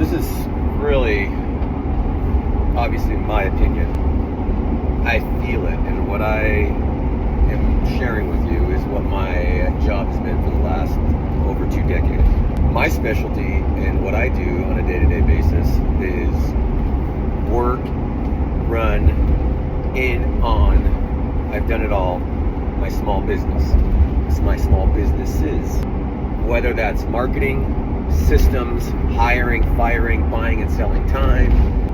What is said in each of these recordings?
This is really, obviously, my opinion. I feel it, and what I am sharing with you is what my job has been for the last over 2 decades. My specialty and what I do on a day-to-day basis is work, run, I've done it all, my small business. It's my small businesses. Whether that's marketing, systems, hiring, firing, buying and selling time,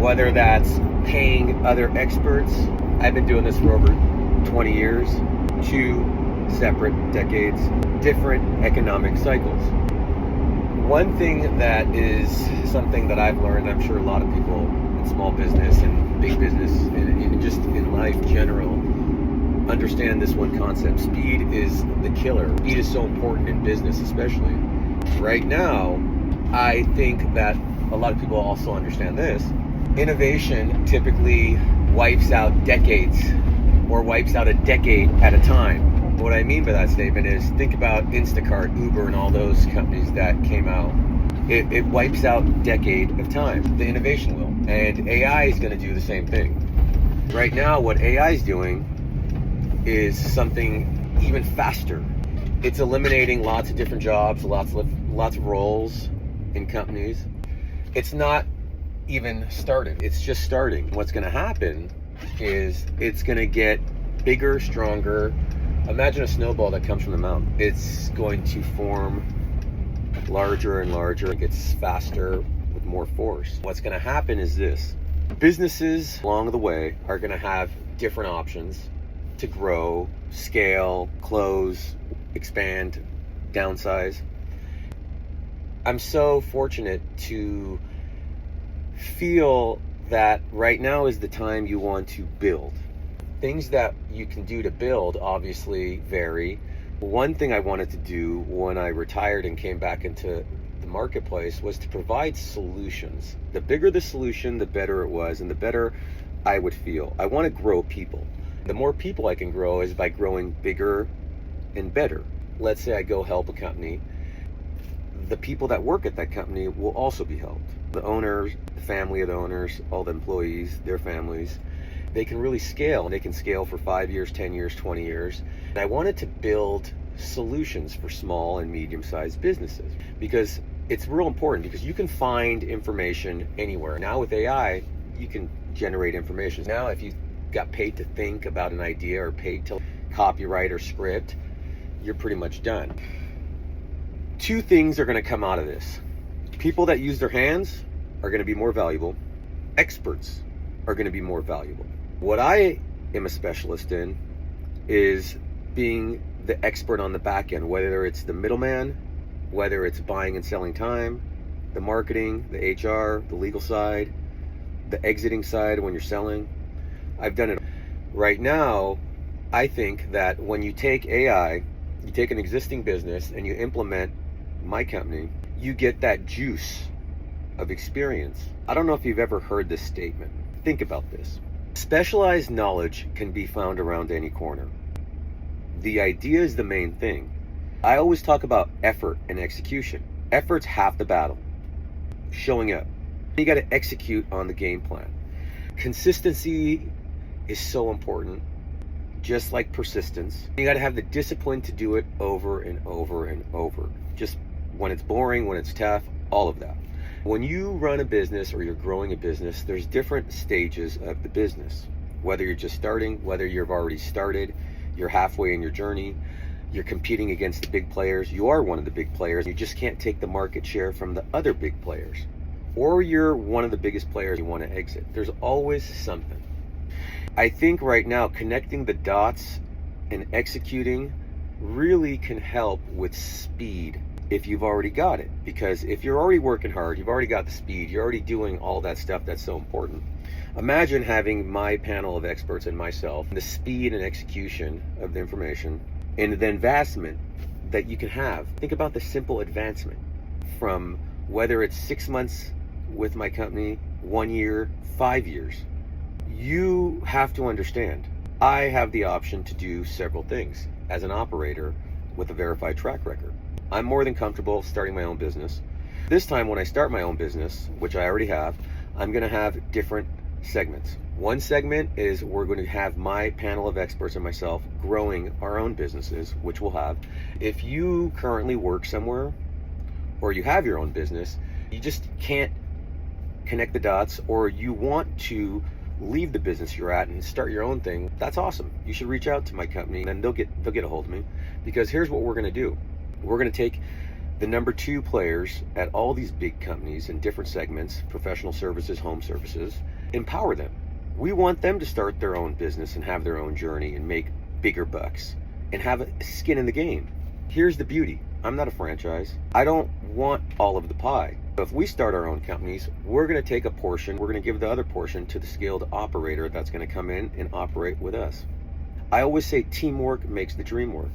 whether that's paying other experts. I've been doing this for over 20 years, 2 separate decades, different economic cycles. One thing that is something that I've learned, I'm sure a lot of people in small business and big business and just in life general understand this one concept. Speed is the killer. Speed is so important in business, especially. Right now, I think that a lot of people also understand this. Innovation typically wipes out decades or wipes out a decade at a time. What I mean by that statement is think about Instacart, Uber, and all those companies that came out. It wipes out a decade of time. The innovation will. And AI is going to do the same thing. Right now, what AI is doing is something even faster. It's eliminating lots of different jobs, lots of roles in companies. It's not even started. It's just starting. What's going to happen is it's going to get bigger, stronger. Imagine a snowball that comes from the mountain. It's going to form larger and larger. It gets faster with more force. What's going to happen is this. Businesses along the way are going to have different options to grow, scale, close, expand, downsize. I'm so fortunate to feel that right now is the time you want to build. Things that you can do to build obviously vary. One thing I wanted to do when I retired and came back into the marketplace was to provide solutions. The bigger the solution, the better it was, and the better I would feel. I want to grow people. The more people I can grow is by growing bigger and better. Let's say I go help a company. The people that work at that company will also be helped. The owners, the family of the owners, all the employees, their families, they can really scale. They can scale for 5 years, 10 years, 20 years. And I wanted to build solutions for small and medium-sized businesses because it's real important because you can find information anywhere. Now with AI, you can generate information. Now if you got paid to think about an idea or paid to copyright or script, you're pretty much done. 2 things are going to come out of this. People that use their hands are going to be more valuable. Experts are going to be more valuable. What I am a specialist in is being the expert on the back end, whether it's the middleman, whether it's buying and selling time, the marketing, the HR, the legal side, the exiting side when you're selling. I've done it. Right now, I think that when you take AI, you take an existing business and you implement my company, you get that juice of experience. I don't know if you've ever heard this statement. Think about this. Specialized knowledge can be found around any corner. The idea is the main thing. I always talk about effort and execution. Effort's half the battle. Showing up. You got to execute on the game plan. Consistency is so important, just like persistence. You got to have the discipline to do it over and over and over. Just when it's boring, when it's tough, all of that. When you run a business or you're growing a business, there's different stages of the business. Whether you're just starting, whether you've already started, you're halfway in your journey, you're competing against the big players, you are one of the big players, you just can't take the market share from the other big players. Or you're one of the biggest players, you want to exit. There's always something. I think right now connecting the dots and executing really can help with speed if you've already got it. Because if you're already working hard, you've already got the speed, you're already doing all that stuff that's so important. Imagine having my panel of experts and myself, the speed and execution of the information, and the advancement that you can have. Think about the simple advancement from whether it's 6 months with my company, 1 year, 5 years. You have to understand, I have the option to do several things as an operator with a verified track record. I'm more than comfortable starting my own business. This time when I start my own business, which I already have, I'm going to have different segments. One segment is we're going to have my panel of experts and myself growing our own businesses, which we'll have. If you currently work somewhere or you have your own business, you just can't connect the dots, or you want to leave the business you're at and start your own thing, that's awesome. You should reach out to my company and they'll get a hold of me, because here's what we're going to do. We're going to take the number 2 players at all these big companies in different segments, professional services, home services, empower them. We want them to start their own business and have their own journey and make bigger bucks and have a skin in the game. Here's the beauty. I'm not a franchise. I don't want all of the pie. If we start our own companies, we're going to take a portion, we're going to give the other portion to the skilled operator that's going to come in and operate with us. I always say teamwork makes the dream work.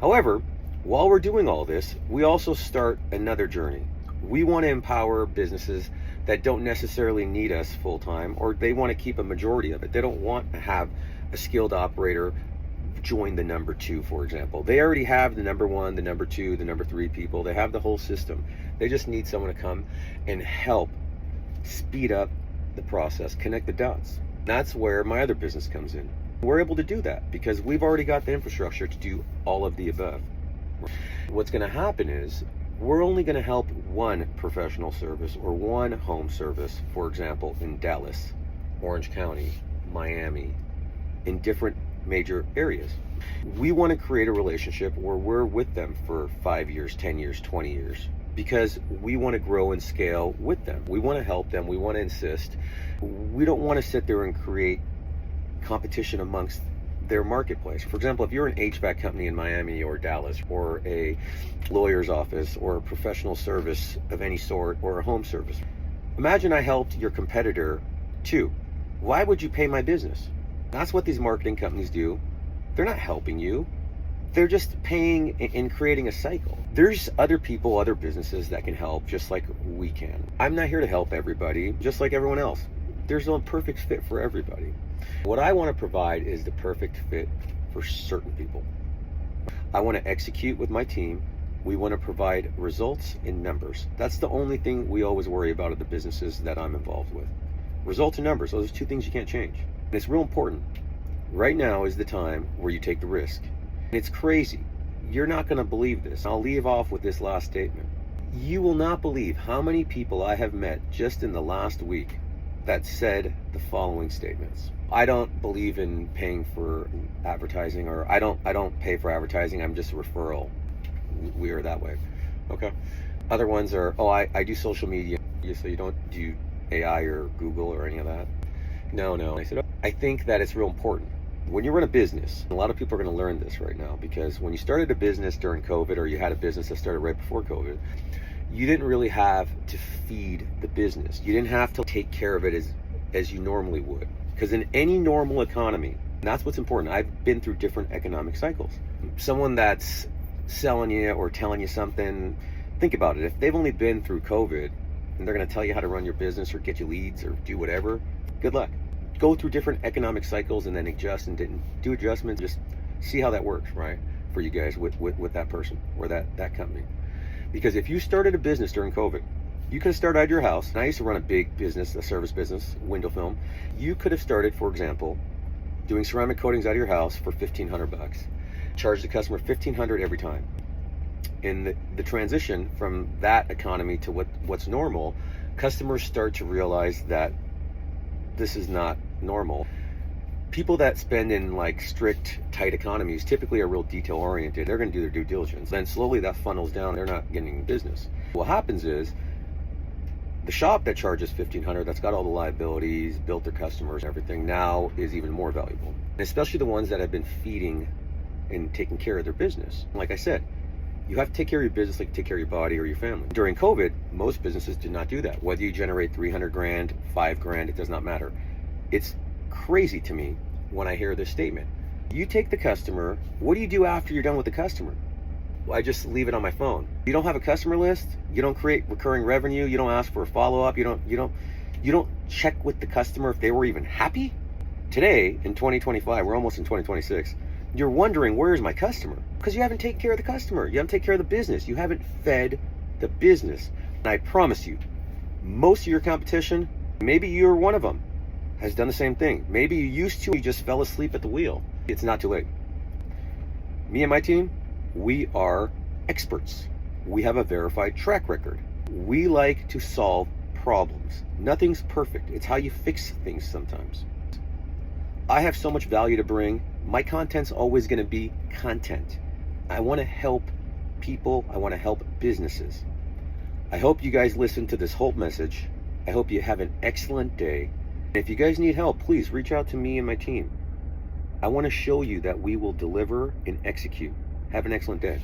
However, while we're doing all this, we also start another journey. We want to empower businesses that don't necessarily need us full time, or they want to keep a majority of it. They don't want to have a skilled operator join the number 2, for example. They already have the number 1, the number 2, the number 3 people. They have the whole system. They just need someone to come and help speed up the process, connect the dots. That's where my other business comes in. We're able to do that because we've already got the infrastructure to do all of the above. What's going to happen is we're only going to help one professional service or one home service, for example, in Dallas, Orange County, Miami, in different major areas. We want to create a relationship where we're with them for 5 years, 10 years, 20 years, because we want to grow and scale with them. We want to help them. We want to insist. We don't want to sit there and create competition amongst their marketplace. For example, if you're an HVAC company in Miami or Dallas, or a lawyer's office, or a professional service of any sort, or a home service, imagine I helped your competitor too. Why would you pay my business? That's what these marketing companies do. They're not helping you. They're just paying and creating a cycle. There's other people, other businesses that can help just like we can. I'm not here to help everybody, just like everyone else. There's no perfect fit for everybody. What I want to provide is the perfect fit for certain people. I want to execute with my team. We want to provide results in numbers. That's the only thing we always worry about at the businesses that I'm involved with. Results and numbers, those are 2 things you can't change. And it's real important. Right now is the time where you take the risk. And it's crazy. You're not going to believe this. I'll leave off with this last statement. You will not believe how many people I have met just in the last week that said the following statements. I don't believe in paying for advertising, or I don't pay for advertising. I'm just a referral. We are that way. Okay. Other ones are, I do social media. So you don't do AI or Google or any of that? No. I said, I think that it's real important. When you run a business, a lot of people are going to learn this right now, because when you started a business during COVID, or you had a business that started right before COVID, you didn't really have to feed the business. You didn't have to take care of it as you normally would. Because in any normal economy, and that's what's important, I've been through different economic cycles. Someone that's selling you or telling you something, think about it. If they've only been through COVID and they're going to tell you how to run your business or get you leads or do whatever, good luck. Go through different economic cycles and then adjust and do adjustments. Just see how that works, right, for you guys with that person or that company. Because if you started a business during COVID, you could have started out of your house. And I used to run a big business, a service business, window film. You could have started, for example, doing ceramic coatings out of your house for $1,500. Charge the customer $1,500 every time. In the transition from that economy to what's normal, customers start to realize that this is not normal. People that spend in like strict, tight economies typically are real detail oriented. They're going to do their due diligence. Then slowly that funnels down. They're not getting business. What happens is the shop that charges $1,500, that's got all the liabilities, built their customers, everything, now is even more valuable. And especially the ones that have been feeding and taking care of their business. Like I said, you have to take care of your business like you take care of your body or your family. During COVID, most businesses did not do that. Whether you generate $300,000, $5,000, it does not matter. It's crazy to me when I hear this statement. You take the customer, what do you do after you're done with the customer? Well, I just leave it on my phone. You don't have a customer list, you don't create recurring revenue, you don't ask for a follow-up, you don't check with the customer if they were even happy. Today, in 2025, we're almost in 2026, you're wondering, where's my customer? Because you haven't taken care of the customer. You haven't taken care of the business. You haven't fed the business. And I promise you, most of your competition, maybe you're one of them, has done the same thing. Maybe you used to, you just fell asleep at the wheel. It's not too late. Me and my team, we are experts. We have a verified track record. We like to solve problems. Nothing's perfect. It's how you fix things sometimes. I have so much value to bring. My content's always going to be content. I want to help people. I want to help businesses. I hope you guys listen to this whole message. I hope you have an excellent day. If you guys need help, please reach out to me and my team. I want to show you that we will deliver and execute. Have an excellent day.